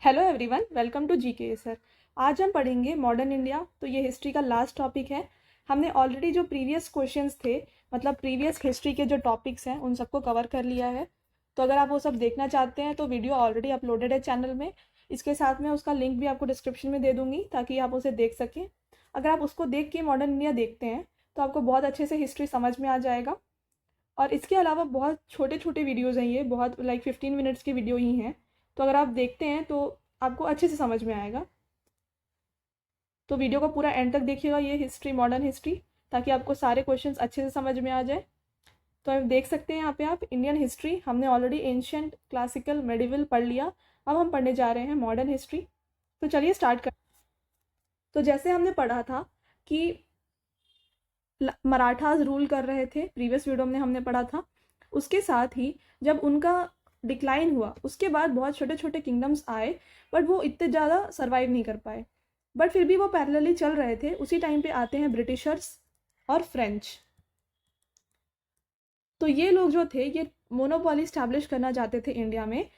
Hello everyone, welcome to GK sir. आज हम पढ़ेंगे मॉडर्न इंडिया। तो ये हिस्ट्री का लास्ट टॉपिक है। हमने ऑलरेडी जो प्रीवियस क्वेश्चंस थे, मतलब प्रीवियस हिस्ट्री के जो टॉपिक्स हैं, उन सबको कवर कर लिया है। तो अगर आप वो सब देखना चाहते हैं तो वीडियो ऑलरेडी अपलोडेड है चैनल में। इसके साथ में उसका लिंक भी आपको डिस्क्रिप्शन में दे दूँगी ताकि आप उसे देख सकें। अगर आप उसको देख के मॉडर्न इंडिया देखते हैं तो आपको बहुत अच्छे से हिस्ट्री समझ में आ जाएगा। और इसके अलावा बहुत छोटे छोटे वीडियोज़ हैं, ये बहुत लाइक 15 मिनट्स की वीडियो ही हैं। तो अगर आप देखते हैं तो आपको अच्छे से समझ में आएगा। तो वीडियो को पूरा एंड तक देखिएगा, ये हिस्ट्री, मॉडर्न हिस्ट्री, ताकि आपको सारे क्वेश्चंस अच्छे से समझ में आ जाए। तो आप देख सकते हैं यहाँ पे आप इंडियन हिस्ट्री हमने ऑलरेडी एंशियंट, क्लासिकल, मेडिवल पढ़ लिया। अब हम पढ़ने जा रहे हैं मॉडर्न हिस्ट्री। तो चलिए स्टार्ट कर। तो जैसे हमने पढ़ा था कि मराठास रूल कर रहे थे, प्रीवियस वीडियो में हमने पढ़ा था। उसके साथ ही जब उनका डिक्लाइन हुआ उसके बाद बहुत छोटे छोटे किंगडम्स आए, बट वो इतने ज़्यादा सर्वाइव नहीं कर पाए। बट फिर भी वो पैरेलली चल रहे थे। उसी टाइम पे आते हैं ब्रिटिशर्स और फ्रेंच। तो ये लोग जो थे ये मोनोपोली स्टैब्लिश करना चाहते थे इंडिया में,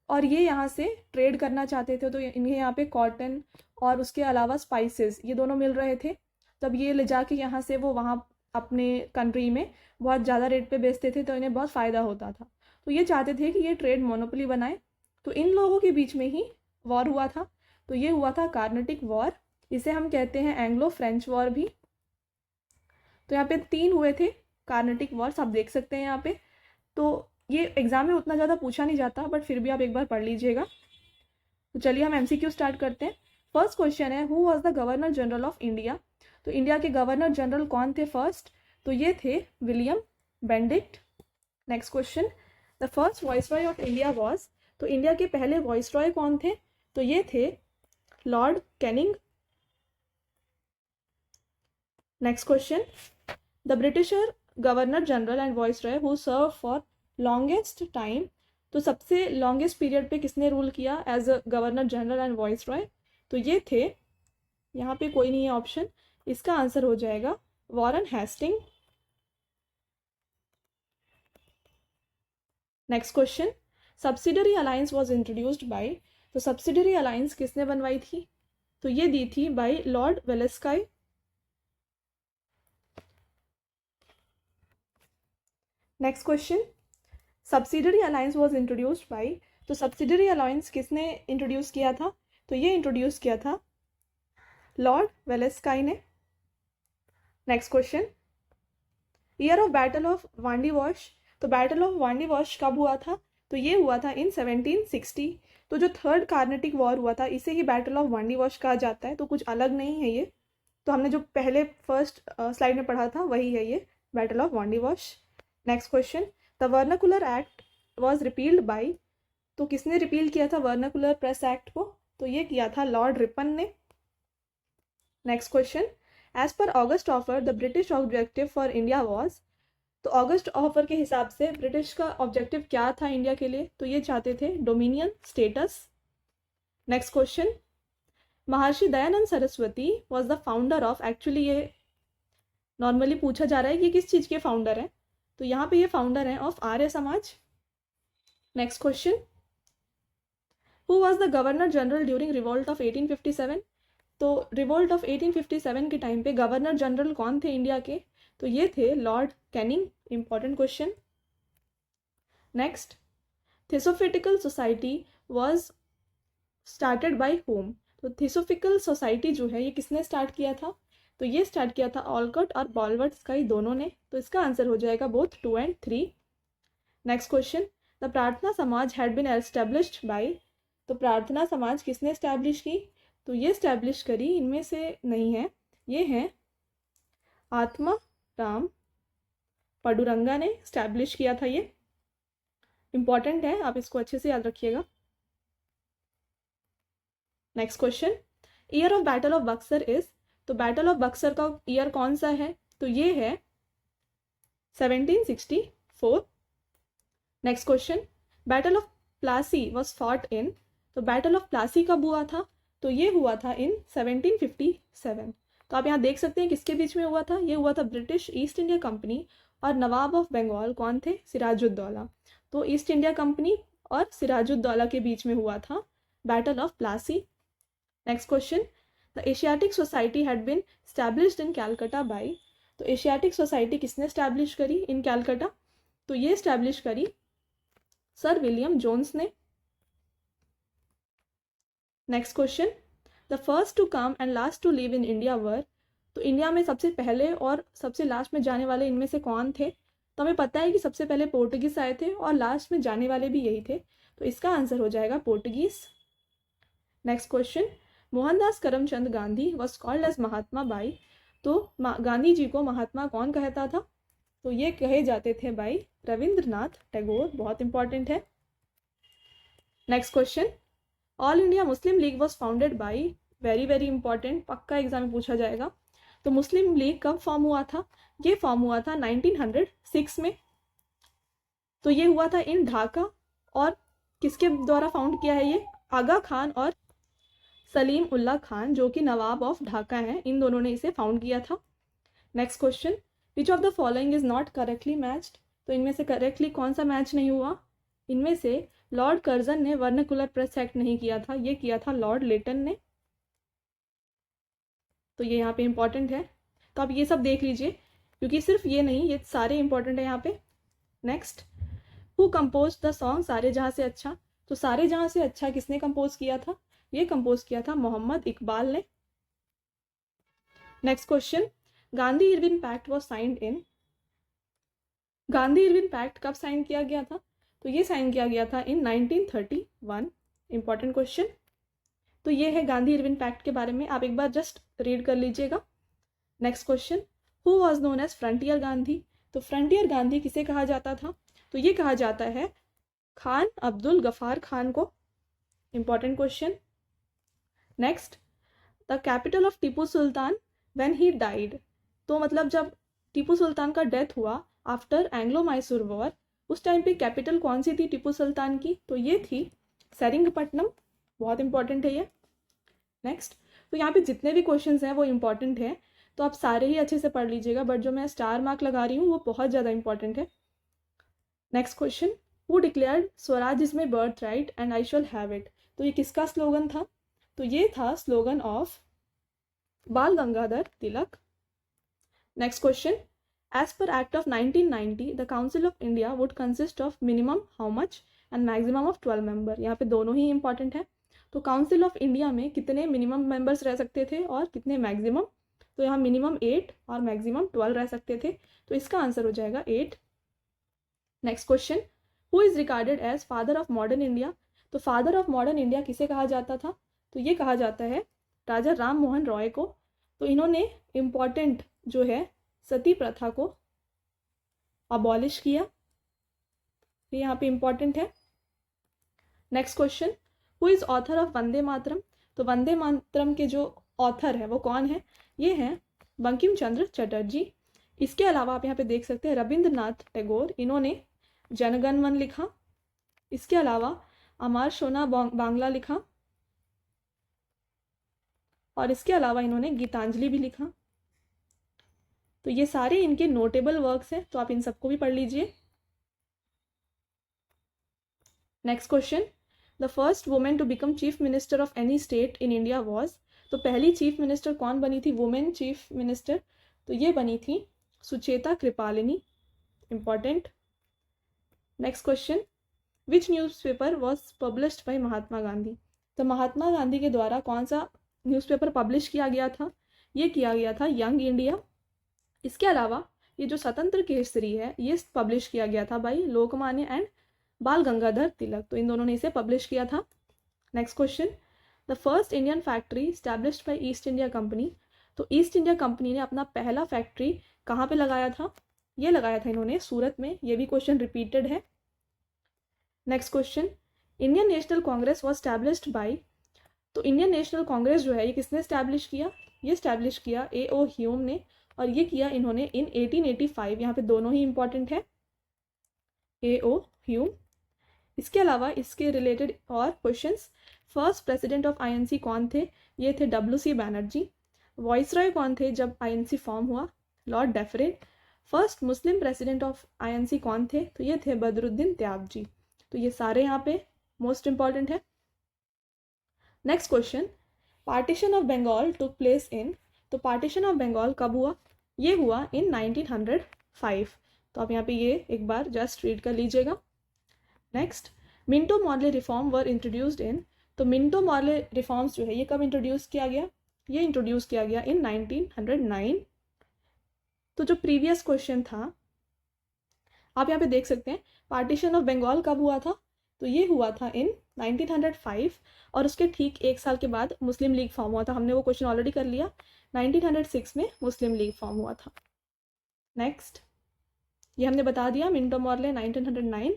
और ये यहाँ से ट्रेड करना चाहते थे। तो इन्हें यहाँ पे कॉटन और उसके अलावा स्पाइसेस ये दोनों मिल रहे थे। तब ये ले जाके यहाँ से वो वहाँ अपने कंट्री में बहुत ज़्यादा रेट पे बेचते थे, तो इन्हें बहुत फ़ायदा होता था। तो ये चाहते थे कि ये ट्रेड मोनोपोली बनाए। तो इन लोगों के बीच में ही वॉर हुआ था। तो ये हुआ था कार्नेटिक वॉर। इसे हम कहते हैं एंग्लो फ्रेंच वॉर भी। तो यहाँ पे 3 हुए थे कार्नेटिक वॉर्स, आप देख सकते हैं यहाँ पे। तो ये एग्जाम में उतना ज़्यादा पूछा नहीं जाता, बट फिर भी आप एक बार पढ़ लीजिएगा। तो चलिए हम एमसीक्यू स्टार्ट करते हैं। फर्स्ट क्वेश्चन है, who was the governor general of India. तो इंडिया के गवर्नर जनरल कौन थे फर्स्ट? तो ये थे William Bentinck. Next question, the first viceroy of India was. तो इंडिया के पहले वॉइसरॉय कौन थे? तो ये थे Lord Canning. Next question, the Britisher governor general and viceroy who serve for longest time. तो सबसे लॉन्गेस्ट पीरियड पे किसने रूल किया as a governor general and viceroy? तो ये थे, यहाँ पे कोई नहीं है ऑप्शन, इसका आंसर हो जाएगा Warren Hasting. Next question, subsidiary alliance was introduced by. तो सब्सिडरी अलायंस किसने बनवाई थी? तो ये दी थी by Lord Wellesley. Next question, subsidiary alliance was introduced by. तो सब्सिडरी अलायंस किसने इंट्रोड्यूस किया था? तो ये इंट्रोड्यूस किया था लॉर्ड वेलेस्काई ने। Next question, year of battle of Wandiwash. तो बैटल ऑफ वांडी वॉश कब हुआ था? तो ये हुआ था इन 1760। तो जो थर्ड कार्नेटिक वॉर हुआ था इसे ही बैटल ऑफ वांडी वॉश कहा जाता है, तो कुछ अलग नहीं है ये। तो हमने जो पहले फर्स्ट स्लाइड में पढ़ा था वही है ये, battle of Wandiwash. Next question, the vernacular act was repealed by. तो किसने रिपील किया था वर्नाकुलर प्रेस एक्ट को? तो ये किया था लॉर्ड रिपन ने। Next question, as per August offer the British objective for India was. तो ऑगस्ट ऑफर के हिसाब से ब्रिटिश का ऑब्जेक्टिव क्या था इंडिया के लिए? तो ये चाहते थे dominion status. Next question, Maharshi Dayanand Saraswati was the founder of. Actually ये नॉर्मली पूछा जा रहा है कि किस चीज़ के फाउंडर हैं, तो यहाँ पे ये फाउंडर हैं of Arya Samaj. Next question, who was the governor general during revolt of 1857। तो रिवोल्ट ऑफ 1857 के टाइम पे गवर्नर जनरल कौन थे इंडिया के? तो ये थे Lord Canning. Important question. Next, theosophical society was started by home. तो थियोसॉफिकल सोसाइटी जो है ये किसने स्टार्ट किया था? तो ये स्टार्ट किया था ऑलकट और बॉलवर्थ स्काई दोनों ने। तो इसका आंसर हो जाएगा both 2 and 3। Next question, the प्रार्थना समाज हैड बीन एस्टेब्लिश्ड बाय। तो प्रार्थना समाज किसने स्टैब्लिश की? तो ये स्टैब्लिश करी इनमें से नहीं है, ये हैं आत्मा राम पडुरंगा ने स्टैब्लिश किया था। ये इंपॉर्टेंट है, आप इसको अच्छे से याद रखिएगा। Next question, year of battle of Buxar is. तो बैटल ऑफ बक्सर का ईयर कौन सा है? तो ये है 1764। Next question, battle of Plassey was fought in. तो बैटल ऑफ प्लासी कब हुआ था? तो ये हुआ था इन 1757। तो आप यहाँ देख सकते हैं किसके बीच में हुआ था। ये हुआ था ब्रिटिश ईस्ट इंडिया कंपनी और नवाब ऑफ बंगाल कौन थे? सिराजुद्दौला। तो ईस्ट इंडिया कंपनी और सिराजुद्दौला के बीच में हुआ था battle of Plassey. Next question, the Asiatic Society had been established in Calcutta by, तो एशियाटिक सोसाइटी किसने स्टैब्लिश करी इन कैलकाटा, तो ये स्टैब्लिश करी सर विलियम जोन्स ने। Next question, the first to come and last to live in India were, तो India में सबसे पहले और सबसे लास्ट में जाने वाले इनमें से कौन थे, तो हमें पता है कि सबसे पहले पोर्टुगीज आए थे और लास्ट में जाने वाले भी यही थे, तो इसका आंसर हो जाएगा Portuguese. Next question, Mohandas Karamchand Gandhi was called as Mahatma by, तो गांधी जी को महात्मा कौन कहता था, तो ये कहे जाते थे बाई रविंद्रनाथ टैगोर, बहुत इंपॉर्टेंट है। Next question, all India Muslim league was founded by, very very important, पक्का एग्जाम में पूछा जाएगा। तो मुस्लिम लीग कब फॉर्म हुआ था, ये फॉर्म हुआ था 1906 में, तो ये हुआ था इन ढाका, और किसके द्वारा फाउंड किया है ये, आगा खान और सलीम उल्लाह खान जो कि नवाब ऑफ ढाका हैं, इन दोनों ने इसे फाउंड किया था। Next question, which of the following is not correctly matched, तो इनमें से करेक्टली कौन सा मैच नहीं हुआ, इनमें से लॉर्ड कर्जन ने वर्नाकुलर प्रेस एक्ट नहीं किया था, ये किया था लॉर्ड लेटन ने, तो ये यहाँ पे इंपॉर्टेंट है, तो आप ये सब देख लीजिए क्योंकि सिर्फ ये नहीं, ये सारे इंपॉर्टेंट है यहाँ पे। Next, who compose the song सारे जहाँ से अच्छा, तो सारे जहाँ से अच्छा किसने कंपोज किया था, ये कंपोज किया था मोहम्मद इकबाल ने। Next question, Gandhi Irwin pact was signed in, Gandhi Irwin pact कब साइन किया गया था, तो ये साइन किया गया था इन 1931, इंपॉर्टेंट क्वेश्चन। तो ये है गांधी इरविन पैक्ट के बारे में, आप एक बार जस्ट रीड कर लीजिएगा। Next question, who was known as frontier Gandhi, तो फ्रंटियर गांधी किसे कहा जाता था, तो ये कहा जाता है खान अब्दुल गफार खान को, important question. Next, the capital of Tipu Sultan when he died, तो मतलब जब टीपू सुल्तान का डेथ हुआ आफ्टर एंग्लो मैसूर वॉर, उस टाइम पे कैपिटल कौन सी थी टीपू सुल्तान की, तो ये थी सेरिंगपट्टनम, बहुत इंपॉर्टेंट है ये। नेक्स्ट, तो यहाँ पे जितने भी क्वेश्चंस हैं वो इंपॉर्टेंट हैं, तो आप सारे ही अच्छे से पढ़ लीजिएगा, बट जो मैं स्टार मार्क लगा रही हूँ वो बहुत ज़्यादा इंपॉर्टेंट है। Next question, who declared Swaraj is my birth right and I shall have it, तो ये किसका स्लोगन था, तो ये था slogan of Bal Gangadhar Tilak. Next question, as per act of 1990 the council of India would consist of minimum how much and maximum of 12 member, यहाँ पे दोनों ही इंपॉर्टेंट है। तो काउंसिल ऑफ इंडिया में कितने मिनिमम मेंबर्स रह सकते थे और कितने मैक्सिमम, तो यहाँ मिनिमम 8 और मैक्सिमम 12 रह सकते थे, तो इसका आंसर हो जाएगा 8। Next question, who is regarded as father of modern India, तो फादर ऑफ मॉडर्न इंडिया किसे कहा जाता था, तो ये कहा जाता है राजा राम मोहन रॉय को, तो इन्होंने इम्पॉर्टेंट जो है सती प्रथा को अबॉलिश किया, ये यहाँ पे इंपॉर्टेंट है। Next question, who is author of Vande Mataram, तो वंदे मातरम के जो ऑथर है वो कौन है, ये हैं बंकिम चंद्र चटर्जी। इसके अलावा आप यहाँ पे देख सकते हैं रविंद्रनाथ टैगोर, इन्होंने जनगण मन लिखा, इसके अलावा अमर सोना बांग्ला लिखा, और इसके अलावा इन्होंने गीतांजलि भी लिखा, तो ये सारे इनके नोटेबल वर्क्स हैं, तो आप इन सबको भी पढ़ लीजिए। Next question, the first women to become chief minister of any state in India was, तो पहली चीफ मिनिस्टर कौन बनी थी, वुमेन चीफ मिनिस्टर, तो ये बनी थी Sucheta Kripalani, important. Next question, which newspaper was published by Mahatma Gandhi, तो महात्मा गांधी के द्वारा कौन सा न्यूज़पेपर पब्लिश किया गया था, ये किया गया था यंग इंडिया। इसके अलावा ये जो स्वतंत्र केसरी है ये पब्लिश किया गया था बाय लोकमान्य एंड बाल गंगाधर तिलक, तो इन दोनों ने इसे पब्लिश किया था। Next question, the first Indian factory established bye east India company, तो ईस्ट इंडिया कंपनी ने अपना पहला फैक्ट्री कहाँ पे लगाया था, ये लगाया था इन्होंने सूरत में, ये भी क्वेश्चन रिपीटेड है। Next question, Indian national Congress was established bye, तो इंडियन नेशनल कांग्रेस जो है ये किसने स्टैब्लिश किया, ये स्टैब्लिश किया A.O. ह्यूम ने, और ये किया इन्होंने इन 1885, यहाँ पे दोनों ही इंपॉर्टेंट है A.O. ह्यूम। इसके अलावा इसके रिलेटेड और questions, first president of INC कौन थे, ये थे W.C. बैनर्जी। वॉइसरॉय कौन थे जब INC फॉर्म हुआ, Lord Dufferin. First Muslim president of INC कौन थे, तो ये थे बदरुद्दीन त्याबजी। तो ये सारे यहाँ पे मोस्ट इंपॉर्टेंट है। Next question, partition of Bengal took place in, तो पार्टीशन ऑफ बंगाल कब हुआ? ये हुआ इन 1905। तो आप यहाँ पे ये एक बार जस्ट रीड कर लीजिएगा। Next, Minto Morley reform were introduced in, तो मिंटो मॉर्ले रिफॉर्म्स जो है ये कब इंट्रोड्यूस किया गया? ये इंट्रोड्यूस किया गया इन 1909। तो जो प्रीवियस क्वेश्चन था आप यहाँ पे देख सकते हैं, पार्टीशन ऑफ बंगाल कब हुआ था? तो ये हुआ था इन 1905 और उसके ठीक एक साल के बाद मुस्लिम लीग फॉर्म हुआ था। हमने वो क्वेश्चन ऑलरेडी कर लिया, 1906 में मुस्लिम लीग फॉर्म हुआ था। नेक्स्ट, ये हमने बता दिया, Minto Morley 1909।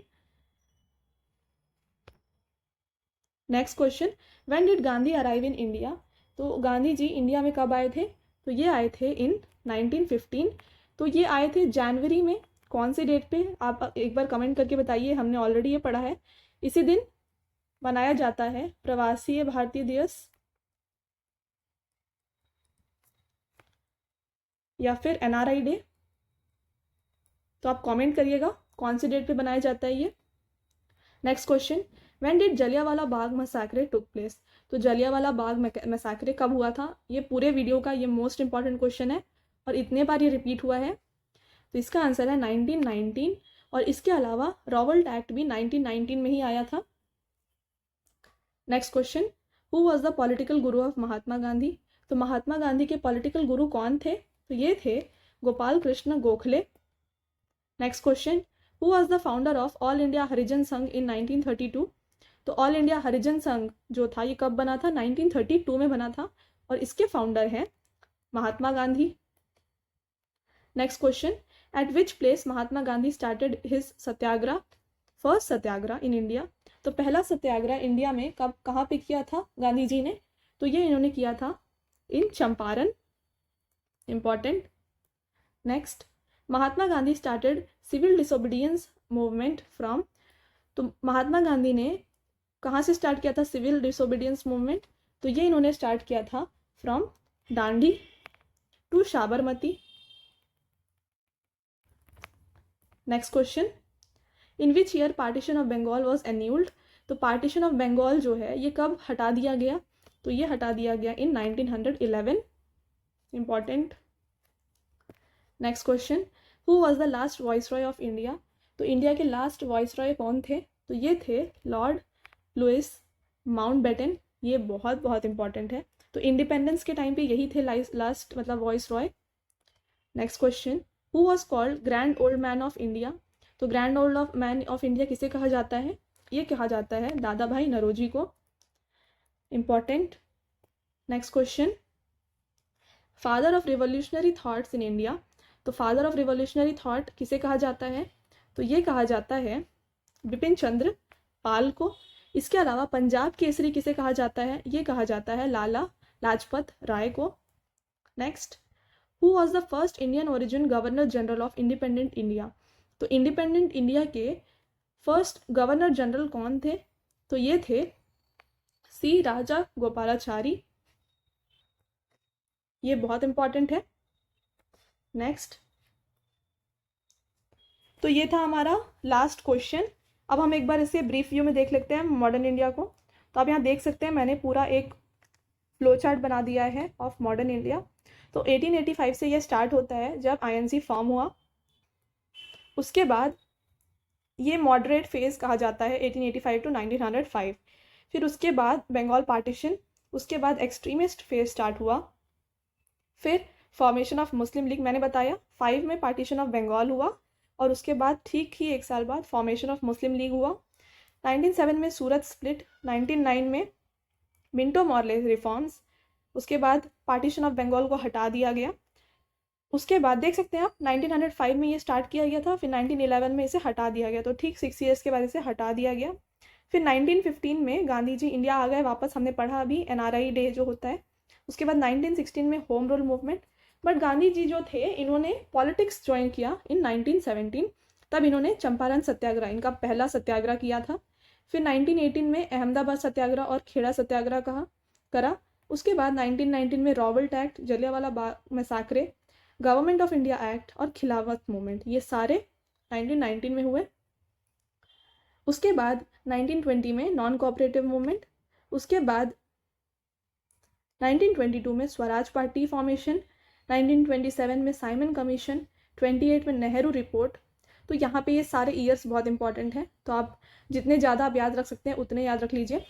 Next question, when did Gandhi arrive in India, तो गांधी जी इंडिया में कब आए थे? तो ये आए थे इन 1915। तो ये आए थे जनवरी में। कौन सी डेट पे? आप एक बार कमेंट करके बताइए, हमने ऑलरेडी ये पढ़ा है। इसी दिन मनाया जाता है प्रवासी भारतीय दिवस या फिर एनआरआई डे। तो आप कमेंट करिएगा कौन सी डेट पे बनाया जाता है ये। Next question, when did Jallianwala Bagh massacre took place, तो जलियांवाला बाग मैसाक्रे कब हुआ था? ये पूरे वीडियो का ये मोस्ट इंपॉर्टेंट क्वेश्चन है और इतने बार ये रिपीट हुआ है। तो इसका आंसर है 1919 और इसके अलावा रॉवल्ट एक्ट भी 1919 में ही आया था। Next question, who was the political Guru of महात्मा गांधी, तो महात्मा गांधी के पॉलिटिकल गुरु कौन थे? तो ये थे Gopal Krishna Gokhale. Next question, who was the founder of All India Harijan Sangh in 1932, तो ऑल इंडिया हरिजन संघ जो था ये कब बना था? 1932 में बना था और इसके फाउंडर हैं Mahatma Gandhi. Next question, at which place Mahatma Gandhi started his satyagraha, first satyagraha in India, तो पहला सत्याग्रह इंडिया में कब कहाँ पे किया था गांधी जी ने? तो ये इन्होंने किया था in Champaran. Important. Next, Mahatma Gandhi started civil disobedience movement from, तो महात्मा गांधी ने कहाँ से स्टार्ट किया था सिविल डिसोबीडियंस मूवमेंट? तो ये इन्होंने स्टार्ट किया था from Dandi to Sabarmati. Next question, in which year partition of Bengal was annulled, तो पार्टीशन ऑफ बंगाल जो है ये कब हटा दिया गया? तो ये हटा दिया गया इन 1911। Important. Next question, who was the last voice Roy of India, तो इंडिया के लास्ट वॉइस रॉय कौन थे? तो ये थे लॉर्ड लुइस माउंटबेटन। ये बहुत बहुत इंपॉर्टेंट है। तो इंडिपेंडेंस के टाइम पे यही थे लास्ट मतलब viceroy. Next question, who was called grand old man of India, तो grand old man of India किसे कहा जाता है? ये कहा जाता है दादा भाई नरोजी को। Important. Next question, father of revolutionary thoughts in India, तो फादर ऑफ रिवोल्यूशनरी थॉट किसे कहा जाता है? तो ये कहा जाता है बिपिन चंद्र पाल को। इसके अलावा पंजाब केसरी किसे कहा जाता है? ये कहा जाता है लाला लाजपत राय को। Next, who was the first Indian origin governor general of independent India, तो इंडिपेंडेंट इंडिया के फर्स्ट गवर्नर जनरल कौन थे? तो ये थे सी राजा गोपालाचारी। ये बहुत इंपॉर्टेंट है। नेक्स्ट, तो ये था हमारा लास्ट क्वेश्चन। अब हम एक बार इसे ब्रीफ व्यू में देख लेते हैं मॉडर्न इंडिया को। तो आप यहाँ देख सकते हैं मैंने पूरा एक फ्लो चार्ट बना दिया है ऑफ मॉडर्न इंडिया। तो 1885 से ये स्टार्ट होता है जब आईएनसी फॉर्म हुआ। उसके बाद ये मॉडरेट फेज कहा जाता है 1885 टू 1905। फिर उसके बाद बंगाल पार्टीशन, उसके बाद एक्सट्रीमिस्ट फेज स्टार्ट हुआ। फिर फॉर्मेशन ऑफ मुस्लिम लीग, मैंने बताया 5 में पार्टीशन ऑफ बंगाल हुआ और उसके बाद ठीक ही एक साल बाद फॉर्मेशन ऑफ मुस्लिम लीग हुआ। 1907 में सूरत स्प्लिट, 1909 में मिंटो मॉर्ले रिफॉर्म्स, उसके बाद पार्टीशन ऑफ बंगाल को हटा दिया गया। उसके बाद देख सकते हैं आप 1905 में ये स्टार्ट किया गया था, फिर 1911 में इसे हटा दिया गया। तो ठीक 6 ईयर्स के बाद इसे हटा दिया गया। फिर 1915 में गांधी जी इंडिया आ गए वापस, हमने पढ़ा अभी एनआरआई डे जो होता है। उसके बाद 1916 में home rule movement. But Gandhi ji जो थे इन्होंने पॉलिटिक्स ज्वाइन किया इन 1917, तब इन्होंने चंपारण सत्याग्रह इनका पहला सत्याग्रह किया था। फिर 1918 में अहमदाबाद सत्याग्रह और खेड़ा सत्याग्रह करा। उसके बाद 1919 में Robert act, Jallianwala Bagh massacre, government of India act और खिलाफत मूवमेंट, ये सारे 1919 में हुए। उसके बाद 1920 में नॉन कोऑपरेटिव मूवमेंट। उसके बाद 1922 में स्वराज पार्टी फॉर्मेशन, 1927 में साइमन कमीशन, 28 में नेहरू रिपोर्ट। तो यहाँ पे ये सारे ईयर्स बहुत इंपॉर्टेंट हैं, तो आप जितने ज़्यादा आप याद रख सकते हैं उतने याद रख लीजिए।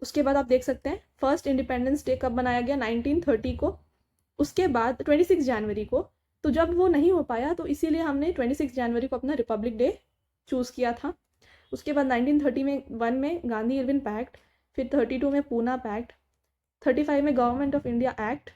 उसके बाद आप देख सकते हैं फर्स्ट इंडिपेंडेंस डे कब बनाया गया, 1930 को। उसके बाद 26 जनवरी को। तो जब वो नहीं हो पाया तो इसीलिए हमने 26 जनवरी को अपना रिपब्लिक डे चूज़ किया था। उसके बाद 1931 में गांधी इरविन पैक्ट, फिर 32 में पूना पैक्ट, 35 में गवर्नमेंट ऑफ इंडिया एक्ट,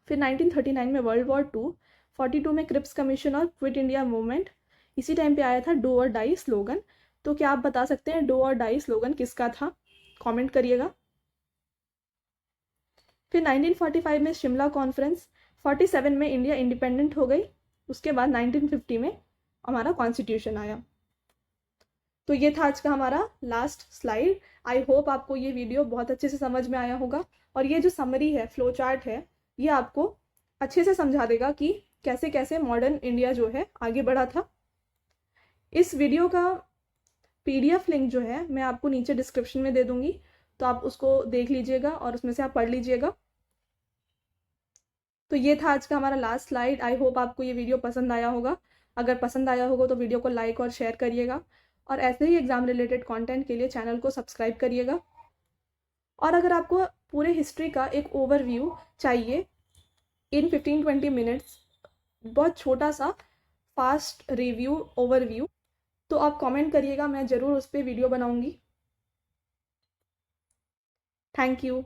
फिर 1939 में वर्ल्ड वॉर 2, 42 में क्रिप्स कमीशन और क्विट इंडिया मूवमेंट। इसी टाइम पे आया था डू और डाई स्लोगन। तो क्या आप बता सकते हैं डू और डाई स्लोगन किसका था? कमेंट करिएगा। फिर 1945 में शिमला कॉन्फ्रेंस, 47 में इंडिया इंडिपेंडेंट हो गई। उसके बाद 1950 में हमारा कॉन्स्टिट्यूशन आया। तो ये था आज का हमारा लास्ट स्लाइड। आई होप आपको ये वीडियो बहुत अच्छे से समझ में आया होगा, और ये जो समरी है, फ्लो चार्ट है, ये आपको अच्छे से समझा देगा कि कैसे कैसे मॉडर्न इंडिया जो है आगे बढ़ा था। इस वीडियो का PDF लिंक जो है मैं आपको नीचे डिस्क्रिप्शन में दे दूंगी, तो आप उसको देख लीजिएगा और उसमें से आप पढ़ लीजिएगा। तो ये था आज का हमारा लास्ट स्लाइड। आई होप आपको ये वीडियो पसंद आया होगा। अगर पसंद आया होगा तो वीडियो को लाइक और शेयर करिएगा, और ऐसे ही एग्जाम रिलेटेड कंटेंट के लिए चैनल को सब्सक्राइब करिएगा। और अगर आपको पूरे हिस्ट्री का एक ओवरव्यू चाहिए इन 15-20 मिनट्स, बहुत छोटा सा फास्ट रिव्यू ओवरव्यू, तो आप कमेंट करिएगा, मैं ज़रूर उस पर वीडियो बनाऊंगी। Thank you.